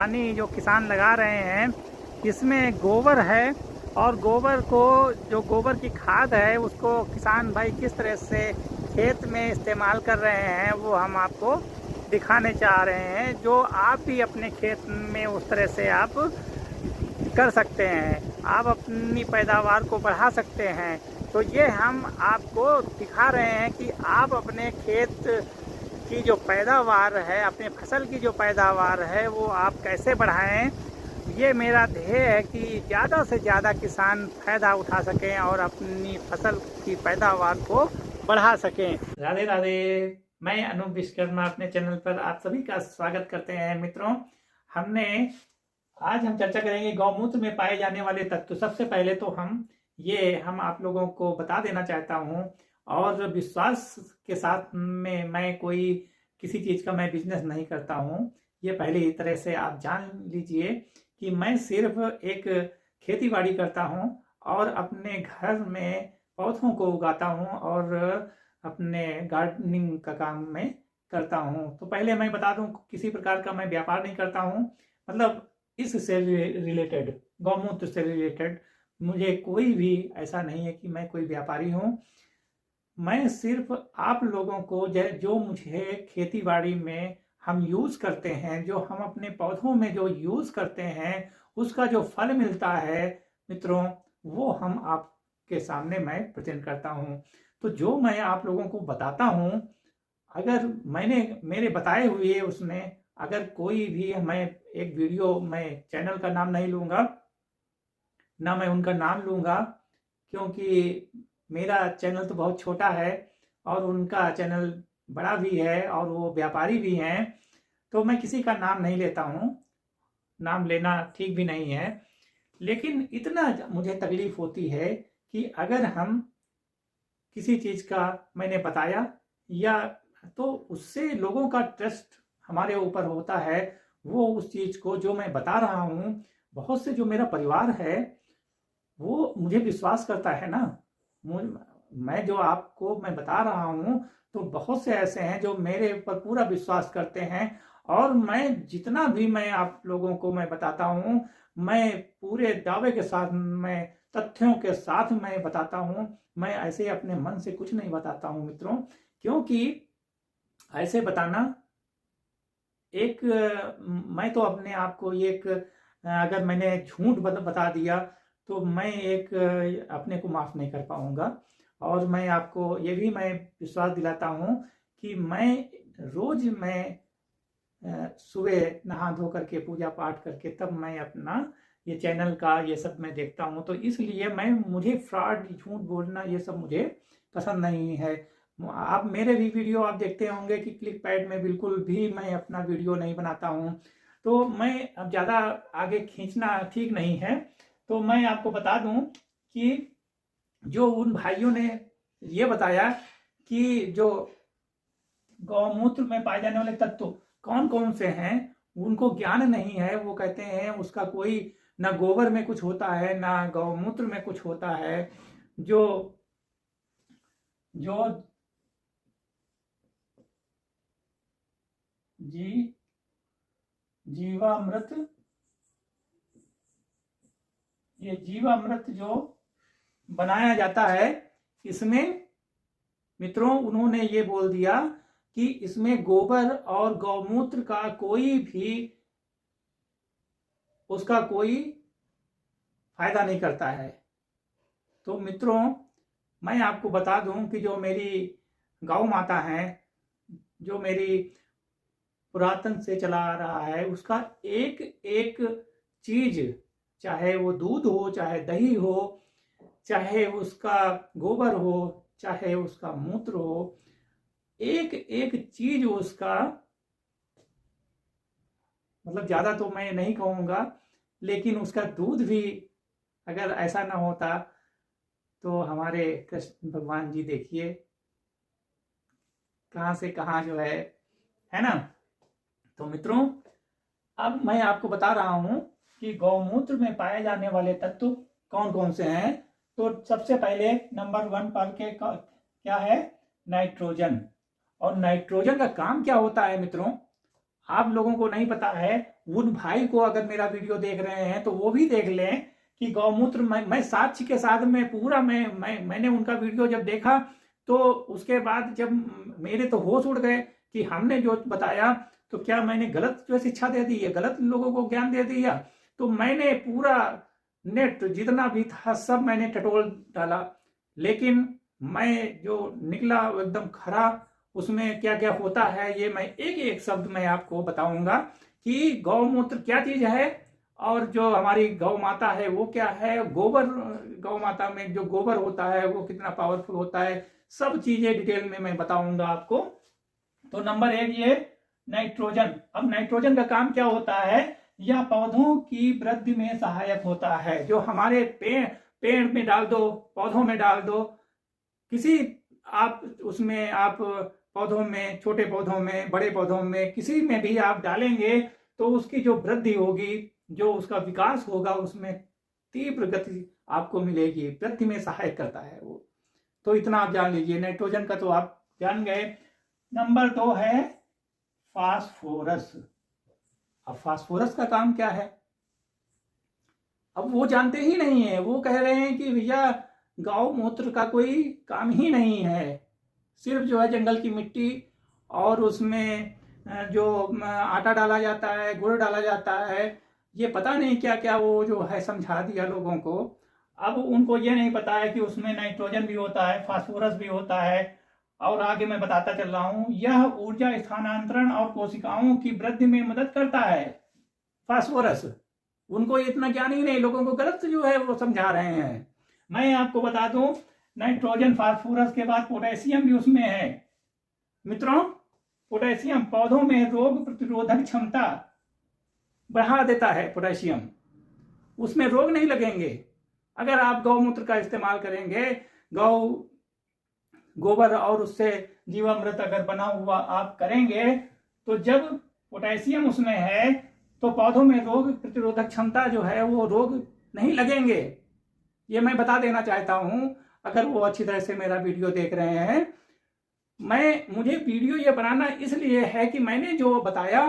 पानी जो किसान लगा रहे हैं इसमें गोबर है और गोबर को जो गोबर की खाद है उसको किसान भाई किस तरह से खेत में इस्तेमाल कर रहे हैं वो हम आपको दिखाने चाह रहे हैं। जो आप भी अपने खेत में उस तरह से आप कर सकते हैं, आप अपनी पैदावार को बढ़ा सकते हैं। तो ये हम आपको दिखा रहे हैं कि आप अपने खेत की जो पैदावार है, अपने फसल की जो पैदावार है वो आप कैसे बढ़ाएं। ये मेरा ध्येय है कि ज़्यादा से ज़्यादा किसान फ़ायदा उठा सकें और अपनी फसल की पैदावार को बढ़ा सकें। राधे राधे, मैं अनूप विश्वकर्मा अपने चैनल पर आप सभी का स्वागत करते हैं। मित्रों, आज हम चर्चा करेंगे गौमूत्र में पाए जाने वाले तत्व। सबसे पहले तो हम आप लोगों को बता देना चाहता हूँ और विश्वास के साथ में मैं कोई किसी चीज़ का मैं बिजनेस नहीं करता हूँ। ये पहले ही तरह से आप जान लीजिए कि मैं सिर्फ एक खेती बाड़ी करता हूँ और अपने घर में पौधों को उगाता हूँ और अपने गार्डनिंग का काम मैं करता हूँ। तो पहले मैं बता दूँ, किसी प्रकार का मैं व्यापार नहीं करता हूँ। मतलब इससे रिलेटेड, गौमूत्र से रिलेटेड मुझे कोई भी ऐसा नहीं है कि मैं कोई व्यापारी हूँ। मैं सिर्फ आप लोगों को जो मुझे खेती बाड़ी में हम यूज़ करते हैं, जो हम अपने पौधों में जो यूज़ करते हैं, उसका जो फल मिलता है मित्रों, वो हम आपके सामने मैं प्रेजेंट करता हूँ। तो जो मैं आप लोगों को बताता हूँ, अगर मैंने मेरे बताए हुए उसमें अगर कोई भी मैं एक वीडियो, मैं चैनल का नाम नहीं लूँगा, ना मैं उनका नाम लूँगा, क्योंकि मेरा चैनल तो बहुत छोटा है और उनका चैनल बड़ा भी है और वो व्यापारी भी हैं। तो मैं किसी का नाम नहीं लेता हूँ, नाम लेना ठीक भी नहीं है। लेकिन इतना मुझे तकलीफ होती है कि अगर हम किसी चीज़ का मैंने बताया या तो उससे लोगों का ट्रस्ट हमारे ऊपर होता है। वो उस चीज़ को जो मैं बता रहा हूँ, बहुत से जो मेरा परिवार है वो मुझे विश्वास करता है ना। मैं जो आपको मैं बता रहा हूँ, तो बहुत से ऐसे हैं जो मेरे ऊपर पूरा विश्वास करते हैं और मैं जितना भी मैं आप लोगों को मैं बताता हूँ, मैं पूरे दावे के साथ, मैं तथ्यों के साथ मैं बताता हूँ। मैं ऐसे अपने मन से कुछ नहीं बताता हूँ मित्रों, क्योंकि ऐसे बताना एक मैं तो अपने आप को एक अगर मैंने झूठ बता दिया तो मैं एक अपने को माफ़ नहीं कर पाऊँगा। और मैं आपको ये भी मैं विश्वास दिलाता हूँ कि रोज़ मैं सुबह नहा धो करके पूजा पाठ करके तब मैं अपना ये चैनल का ये सब मैं देखता हूँ। तो इसलिए मुझे फ्रॉड, झूठ बोलना ये सब मुझे पसंद नहीं है। आप मेरे भी वीडियो आप देखते होंगे कि क्लिक पैड में बिल्कुल भी मैं अपना वीडियो नहीं बनाता हूँ। तो मैं अब ज़्यादा आगे खींचना ठीक नहीं है। तो मैं आपको बता दूं कि जो उन भाइयों ने ये बताया कि जो गौमूत्र में पाए जाने वाले तत्व कौन कौन से हैं, उनको ज्ञान नहीं है। वो कहते हैं उसका कोई ना गोबर में कुछ होता है ना गौमूत्र में कुछ होता है। जो जो जी जीवामृत, ये जीवामृत जो बनाया जाता है, इसमें मित्रों उन्होंने ये बोल दिया कि इसमें गोबर और गौमूत्र का कोई भी उसका कोई फायदा नहीं करता है। तो मित्रों, मैं आपको बता दूं कि जो मेरी गौ माता है, जो मेरी पुरातन से चला आ रहा है, उसका एक एक चीज, चाहे वो दूध हो, चाहे दही हो, चाहे उसका गोबर हो, चाहे उसका मूत्र हो, एक एक चीज उसका, मतलब ज्यादा तो मैं नहीं कहूँगा, लेकिन उसका दूध भी अगर ऐसा ना होता तो हमारे कृष्ण भगवान जी देखिए कहाँ से कहाँ जो है ना। तो मित्रों, अब मैं आपको बता रहा हूँ कि गौमूत्र में पाए जाने वाले तत्व कौन कौन से हैं। तो सबसे पहले नंबर 1 पर के क्या है? नाइट्रोजन। और नाइट्रोजन का काम क्या होता है मित्रों, आप लोगों को नहीं पता है। उन भाई को अगर मेरा वीडियो देख रहे हैं तो वो भी देख लें कि गौमूत्र मैं साक्ष्य के साथ में पूरा मैंने उनका वीडियो जब देखा तो उसके बाद जब मेरे तो होश उड़ गए कि हमने जो बताया तो क्या मैंने गलत जो शिक्षा दे दी है, गलत लोगों को ज्ञान दे दिया। तो मैंने पूरा नेट जितना भी था सब मैंने टटोल डाला, लेकिन मैं जो निकला एकदम खरा। उसमें क्या क्या होता है ये मैं एक एक शब्द में आपको बताऊंगा कि गौमूत्र क्या चीज है और जो हमारी गौ माता है वो क्या है, गोबर गौ माता में जो गोबर होता है वो कितना पावरफुल होता है, सब चीजें डिटेल में मैं बताऊंगा आपको। तो नंबर 1 ये नाइट्रोजन। अब नाइट्रोजन का काम क्या होता है, यह पौधों की वृद्धि में सहायक होता है। जो हमारे पेड़ में डाल दो, पौधों में डाल दो, किसी आप उसमें आप पौधों में, छोटे पौधों में, बड़े पौधों में, किसी में भी आप डालेंगे तो उसकी जो वृद्धि होगी, जो उसका विकास होगा, उसमें तीव्र गति आपको मिलेगी, वृद्धि में सहायक करता है वो। तो इतना आप जान लीजिए, नाइट्रोजन का तो आप जान गए। नंबर 2 है फास्फोरस। अब फास्फोरस का काम क्या है, अब वो जानते ही नहीं है। वो कह रहे हैं कि भैया गौमूत्र का कोई काम ही नहीं है, सिर्फ जो है जंगल की मिट्टी और उसमें जो आटा डाला जाता है, गुड़ डाला जाता है, ये पता नहीं क्या क्या वो जो है समझा दिया लोगों को। अब उनको ये नहीं पता है कि उसमें नाइट्रोजन भी होता है, फास्फोरस भी होता है। और आगे मैं बताता चल रहा हूं, यह ऊर्जा स्थानांतरण और कोशिकाओं की वृद्धि में मदद करता है। फास्फोरस, उनको इतना ज्ञान ही नहीं, लोगों को गलत जो है वो समझा रहे हैं। मैं आपको बता दूं, नाइट्रोजन फास्फोरस के बाद पोटेशियम भी उसमें है। मित्रों, पोटेशियम पौधों में रोग प्रतिरोधक क्षमता बढ़ा देता है। पोटेशियम, उसमें रोग नहीं लगेंगे अगर आप गौमूत्र का इस्तेमाल करेंगे। गौ गोबर और उससे जीवामृत अगर बना हुआ आप करेंगे तो जब पोटेशियम उसमें है तो पौधों में रोग प्रतिरोधक क्षमता जो है वो रोग नहीं लगेंगे। ये मैं बता देना चाहता हूं, अगर वो अच्छी तरह से मेरा वीडियो देख रहे हैं। मुझे वीडियो ये बनाना इसलिए है कि मैंने जो बताया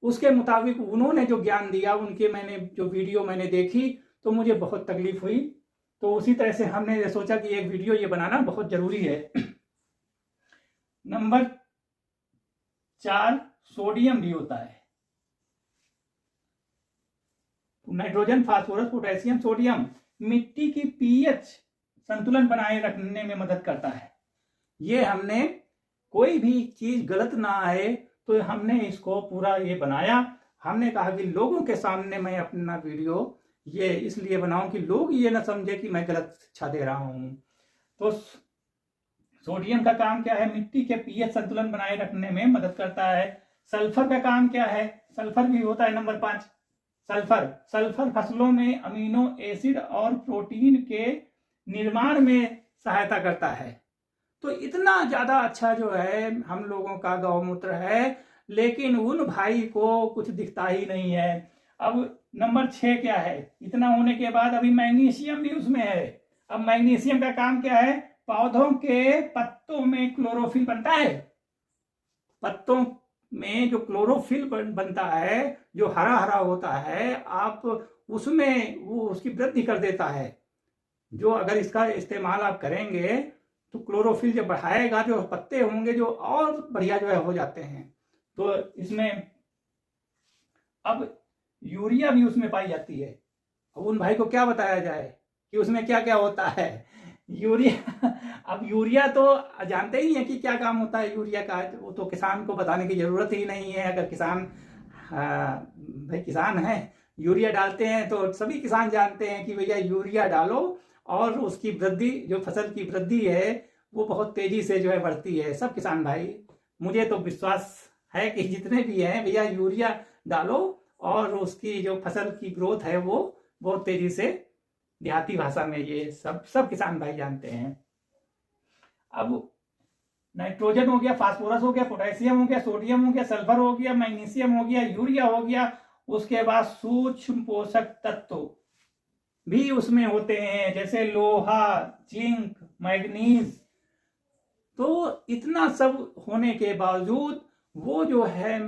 उसके मुताबिक उन्होंने जो ज्ञान दिया, उनके मैंने जो वीडियो मैंने देखी तो मुझे बहुत तकलीफ हुई। तो उसी तरह से हमने सोचा कि एक वीडियो ये बनाना बहुत जरूरी है। नंबर 4 सोडियम भी होता है। नाइट्रोजन, फास्फोरस, पोटेशियम, सोडियम मिट्टी की पीएच संतुलन बनाए रखने में मदद करता है। ये हमने कोई भी चीज गलत ना आए तो हमने इसको पूरा ये बनाया। हमने कहा कि लोगों के सामने मैं अपना वीडियो ये इसलिए बनाऊं कि लोग ये ना समझे कि मैं गलत शिक्षा दे रहा हूं। तो सोडियम का काम क्या है, मिट्टी के पीएच संतुलन बनाए रखने में मदद करता है। सल्फर का काम क्या है, सल्फर भी होता है नंबर 5। सल्फर फसलों में अमीनो एसिड और प्रोटीन के निर्माण में सहायता करता है। तो इतना ज्यादा अच्छा जो है हम लोगों का गौमूत्र है, लेकिन उन भाई को कुछ दिखता ही नहीं है। अब नंबर 6 क्या है, इतना होने के बाद अभी मैग्नीशियम भी उसमें है। अब मैग्नीशियम का काम क्या है, पौधों के पत्तों में क्लोरोफिल बनता है। पत्तों में जो क्लोरोफिल बनता है, जो हरा हरा होता है, आप उसमें वो उसकी वृद्धि कर देता है। जो अगर इसका इस्तेमाल आप करेंगे तो क्लोरोफिल जब बढ़ाएगा, जो पत्ते होंगे जो और बढ़िया जो है हो जाते हैं। तो इसमें अब यूरिया भी उसमें पाई जाती है। अब उन भाई को क्या बताया जाए कि उसमें क्या क्या होता है। यूरिया, अब यूरिया तो जानते ही है कि क्या काम होता है यूरिया का, वो तो किसान को बताने की जरूरत ही नहीं है। अगर किसान भाई किसान है, यूरिया डालते हैं तो सभी किसान जानते हैं कि भैया यूरिया डालो और उसकी वृद्धि, जो फसल की वृद्धि है वो बहुत तेजी से जो है बढ़ती है। सब किसान भाई, मुझे तो विश्वास है कि जितने भी हैं भैया यूरिया डालो और उसकी जो फसल की ग्रोथ है वो बहुत तेजी से, देहाती भाषा में ये सब किसान भाई जानते हैं। अब नाइट्रोजन हो गया, फास्फोरस हो गया, पोटेशियम हो गया, सोडियम हो गया, सल्फर हो गया, मैग्नीशियम हो गया, यूरिया हो गया। उसके बाद सूक्ष्म पोषक तत्व भी उसमें होते हैं, जैसे लोहा, जिंक, मैग्नीज। तो इतना सब होने के बावजूद वो जो है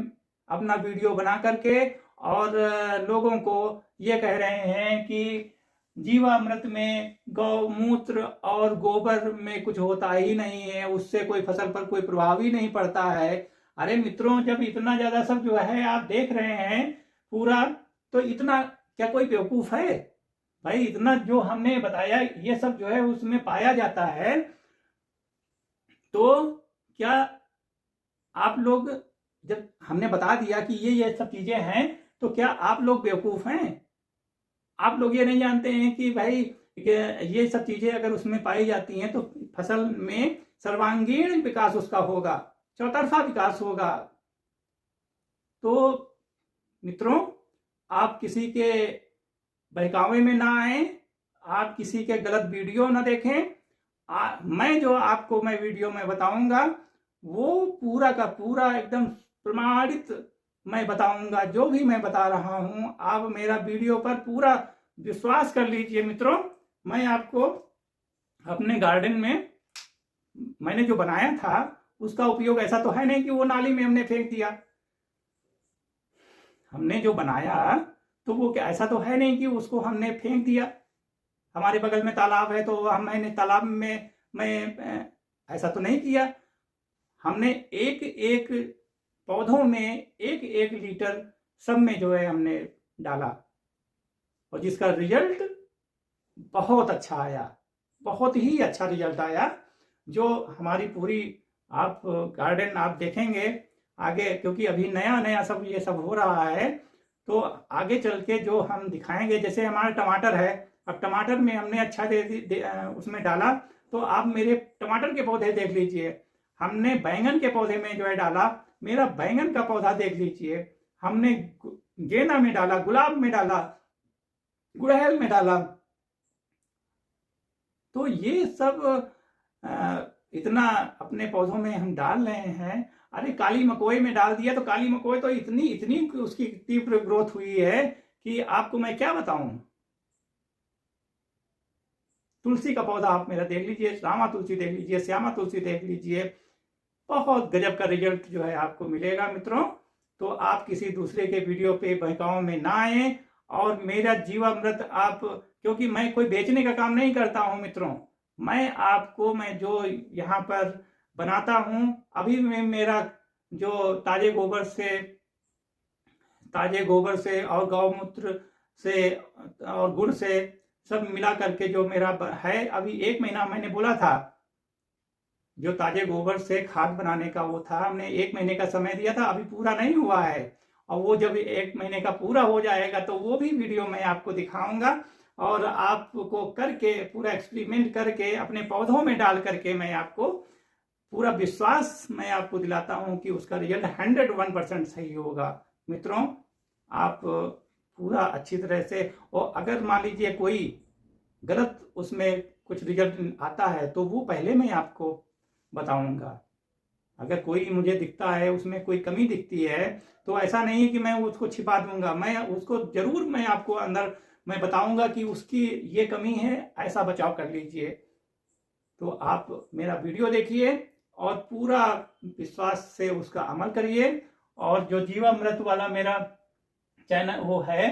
अपना वीडियो बना करके और लोगों को ये कह रहे हैं कि जीवामृत में गौमूत्र और गोबर में कुछ होता ही नहीं है, उससे कोई फसल पर कोई प्रभाव ही नहीं पड़ता है। अरे मित्रों, जब इतना ज्यादा सब जो है आप देख रहे हैं पूरा, तो इतना क्या कोई बेवकूफ है भाई? इतना जो हमने बताया ये सब जो है उसमें पाया जाता है, तो क्या आप लोग, जब हमने बता दिया कि ये सब चीजें हैं, तो क्या आप लोग बेवकूफ हैं? आप लोग ये नहीं जानते हैं कि भाई ये सब चीजें अगर उसमें पाई जाती हैं तो फसल में सर्वांगीण विकास उसका होगा, चौतरफा विकास होगा। तो मित्रों, आप किसी के बहकावे में ना आए, आप किसी के गलत वीडियो ना देखें। मैं जो आपको मैं वीडियो में बताऊंगा वो पूरा का पूरा एकदम प्रमाणित मैं बताऊंगा। जो भी मैं बता रहा हूं आप मेरा वीडियो पर पूरा विश्वास कर लीजिए मित्रों। मैं आपको अपने गार्डन में मैंने जो बनाया था उसका उपयोग ऐसा तो है नहीं कि वो नाली में हमने फेंक दिया। हमने जो बनाया तो वो क्या ऐसा तो है नहीं कि उसको हमने फेंक दिया। हमारे बगल में तालाब है तो मैंने तालाब में मैं ऐसा तो नहीं किया। हमने एक एक पौधों में एक एक लीटर सब में जो है हमने डाला, और जिसका रिजल्ट बहुत अच्छा आया, बहुत ही अच्छा रिजल्ट आया। जो हमारी पूरी आप गार्डन आप देखेंगे आगे, क्योंकि अभी नया नया सब ये सब हो रहा है, तो आगे चल के जो हम दिखाएंगे, जैसे हमारा टमाटर है, अब टमाटर में हमने अच्छा उसमें डाला, तो आप मेरे टमाटर के पौधे देख लीजिए। हमने बैंगन के पौधे में जो है डाला, मेरा बैंगन का पौधा देख लीजिए। हमने गेंदा में डाला, गुलाब में डाला, गुड़हल में डाला। तो ये सब इतना अपने पौधों में हम डाल रहे हैं। अरे काली मकोई में डाल दिया तो काली मकोई तो इतनी इतनी उसकी तीव्र ग्रोथ हुई है कि आपको मैं क्या बताऊं। तुलसी का पौधा आप मेरा देख लीजिए, रामा तुलसी देख लीजिए, श्यामा तुलसी देख लीजिए, बहुत गजब का रिजल्ट जो है आपको मिलेगा मित्रों। तो आप किसी दूसरे के वीडियो पे बहकाओं में ना आए, और मेरा जीवामृत आप, क्योंकि मैं कोई बेचने का काम नहीं करता हूं मित्रों, मैं जो यहाँ पर बनाता हूं, अभी मैं मेरा जो ताजे गोबर से और गौमूत्र से और गुड़ से सब मिला करके जो मेरा है, अभी 1 महीना मैंने बोला था जो ताजे गोबर से खाद बनाने का वो था, हमने 1 महीने का समय दिया था, अभी पूरा नहीं हुआ है। और वो जब 1 महीने का पूरा हो जाएगा तो वो भी वीडियो मैं आपको दिखाऊंगा, और आपको करके पूरा एक्सपेरिमेंट करके अपने पौधों में डाल करके मैं आपको पूरा विश्वास मैं आपको दिलाता हूं कि उसका रिजल्ट 101% सही होगा मित्रों। आप पूरा अच्छी तरह से, और अगर मान लीजिए कोई गलत उसमें कुछ रिजल्ट आता है तो वो पहले मैं आपको बताऊंगा। अगर कोई मुझे दिखता है उसमें कोई कमी दिखती है तो ऐसा नहीं है कि मैं उसको छिपा दूंगा, मैं उसको जरूर मैं आपको अंदर मैं बताऊंगा कि उसकी ये कमी है, ऐसा बचाव कर लीजिए। तो आप मेरा वीडियो देखिए और पूरा विश्वास से उसका अमल करिए। और जो जीवामृत वाला मेरा चैनल वो है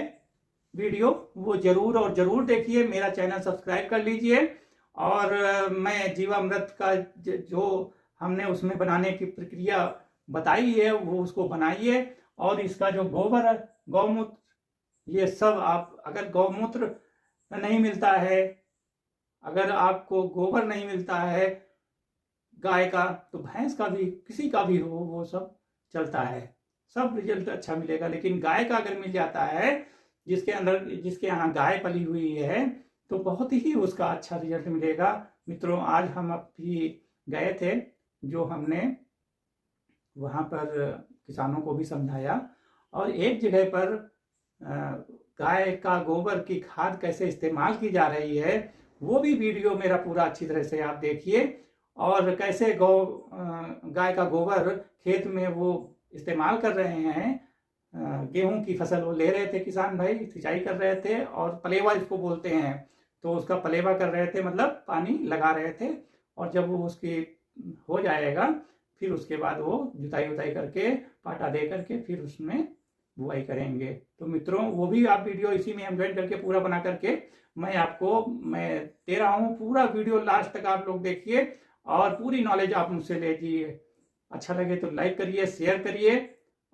वीडियो, वो जरूर और जरूर देखिए, मेरा चैनल सब्सक्राइब कर लीजिए। और मैं जीवामृत का जो हमने उसमें बनाने की प्रक्रिया बताई है वो उसको बनाइए। और इसका जो गोबर है, गौमूत्र, ये सब आप, अगर गौमूत्र नहीं मिलता है, अगर आपको गोबर नहीं मिलता है गाय का, तो भैंस का भी, किसी का भी हो, वो सब चलता है, सब रिजल्ट अच्छा मिलेगा। लेकिन गाय का अगर मिल जाता है, जिसके यहाँ गाय पली हुई है, तो बहुत ही उसका अच्छा रिजल्ट मिलेगा मित्रों। आज हम अभी गए थे, जो हमने वहाँ पर किसानों को भी समझाया, और एक जगह पर गाय का गोबर की खाद कैसे इस्तेमाल की जा रही है वो भी वीडियो मेरा पूरा अच्छी तरह से आप देखिए। और कैसे गाय का गोबर खेत में वो इस्तेमाल कर रहे हैं। गेहूं की फसल वो ले रहे थे, किसान भाई सिंचाई कर रहे थे, और पलेवा इसको बोलते हैं, तो उसका पलेवा कर रहे थे, मतलब पानी लगा रहे थे। और जब वो उसकी हो जाएगा फिर उसके बाद वो जुताई उताई करके पाटा दे करके फिर उसमें बुआई करेंगे। तो मित्रों वो भी आप वीडियो इसी में हम ज्वाइन करके पूरा बना करके मैं दे रहा हूँ। पूरा वीडियो लास्ट तक आप लोग देखिए और पूरी नॉलेज आप मुझसे लीजिए। अच्छा लगे तो लाइक करिए, शेयर करिए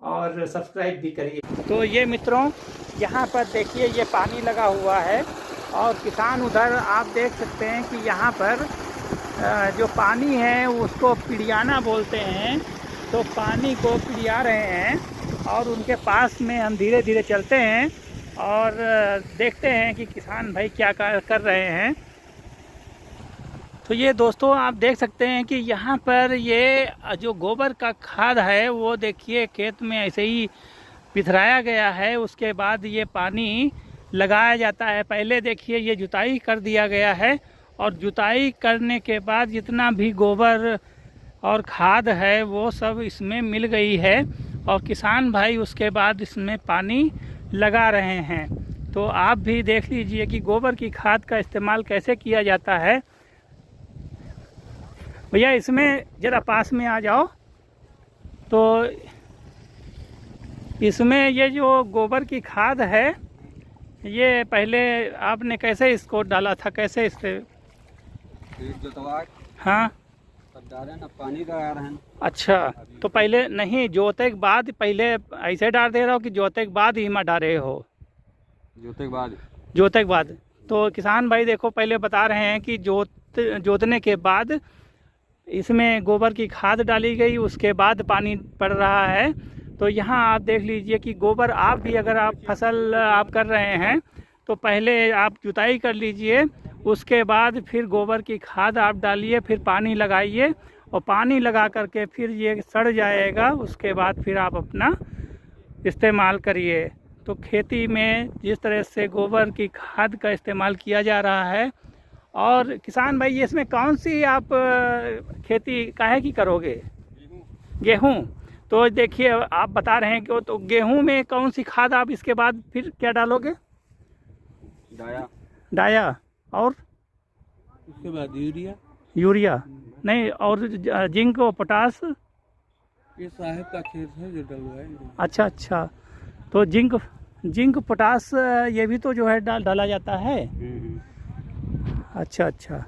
और सब्सक्राइब भी करिए। तो ये मित्रों यहाँ पर देखिए ये पानी लगा हुआ है और किसान उधर आप देख सकते हैं कि यहाँ पर जो पानी है उसको पिड़ियाना बोलते हैं। तो पानी को पिड़िया रहे हैं और उनके पास में हम धीरे धीरे चलते हैं और देखते हैं कि किसान भाई क्या कर रहे हैं। तो ये दोस्तों आप देख सकते हैं कि यहाँ पर ये जो गोबर का खाद है वो देखिए खेत में ऐसे ही बिथराया गया है। उसके बाद ये पानी लगाया जाता है। पहले देखिए ये जुताई कर दिया गया है और जुताई करने के बाद जितना भी गोबर और खाद है वो सब इसमें मिल गई है और किसान भाई उसके बाद इसमें पानी लगा रहे हैं। तो आप भी देख लीजिए कि गोबर की खाद का इस्तेमाल कैसे किया जाता है। भैया इसमें ज़रा पास में आ जाओ। तो इसमें ये जो गोबर की खाद है ये पहले आपने कैसे इसको डाला था, कैसे इससे हाँ तब डाले ना, पानी लगा रहे हैं। अच्छा तो पहले नहीं जोते के बाद पहले ऐसे डाल दे रहे हो कि जोते के बाद ही मत डाल रहे हो? जोते के बाद। जोते के बाद। तो किसान भाई देखो पहले बता रहे हैं कि जोतने के बाद इसमें गोबर की खाद डाली गई, उसके बाद पानी पड़ रहा है। तो यहाँ आप देख लीजिए कि गोबर आप भी अगर आप फसल आप कर रहे हैं तो पहले आप जुताई कर लीजिए, उसके बाद फिर गोबर की खाद आप डालिए, फिर पानी लगाइए और पानी लगा करके फिर ये सड़ जाएगा। उसके बाद फिर आप अपना इस्तेमाल करिए। तो खेती में जिस तरह से गोबर की खाद का इस्तेमाल किया जा रहा है। और किसान भाई इसमें कौन सी आप खेती काहे की करोगे? गेहूँ। तो देखिए आप बता रहे हैं कि तो गेहूं में कौन सी खाद आप इसके बाद फिर क्या डालोगे? डाया और उसके बाद यूरिया। यूरिया नहीं, और जिंक और पोटास? ये साहब का खेत है जो डलवा है। अच्छा अच्छा, तो जिंक पोटास ये भी तो जो है डाला जाता है। अच्छा अच्छा।